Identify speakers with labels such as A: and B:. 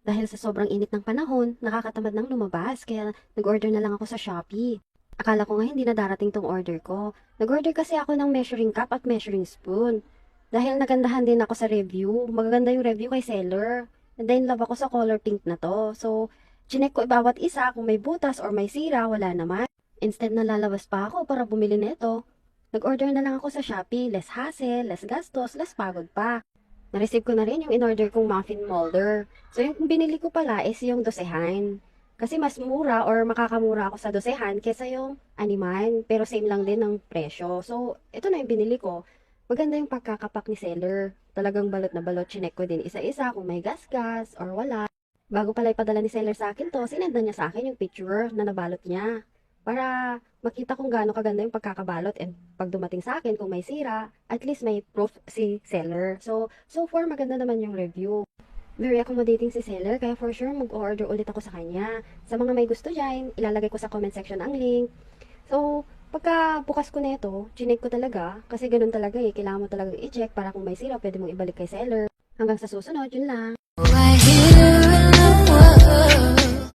A: Dahil sa sobrang init ng panahon, nakakatamad nang lumabas, kaya nag-order na lang ako sa Shopee. Akala ko nga hindi na darating tong order ko. Nag-order kasi ako ng measuring cup at measuring spoon. Dahil nagandahan din ako sa review, magaganda yung review kay seller. And then love ako sa color pink na to. So, chinek ko bawat isa kung may butas or may sira, wala naman. Instead na lalabas pa ako para bumili nito. Nag-order na lang ako sa Shopee, less hassle, less gastos, less pagod pa. Na-receive ko na rin yung in-order kong muffin molder. So, yung binili ko pala is yung dosehan. Kasi mas mura or makakamura ako sa dosehan kesa yung animan. Pero same lang din ng presyo. So, ito na yung binili ko. Maganda yung pagkakapak ni seller. Talagang balot na balot. Chinek ko din isa-isa kung may gas-gas or wala. Bago pala ipadala ni seller sa akin to, sinend na niya sa akin yung picture na nabalot niya. Para makita kung gaano kaganda yung pagkakabalot and pag dumating sa akin kung may sira, at least may proof si seller. So far maganda naman yung review. Very accommodating si seller, kaya for sure mag-order ulit ako sa kanya. Sa mga may gusto dyan, ilalagay ko sa comment section ang link. So, pagka bukas ko na ito, chinek ko talaga, kasi ganun talaga eh, kailangan mo talaga i-check para kung may sira, pwede mong ibalik kay seller. Hanggang sa susunod, yun lang.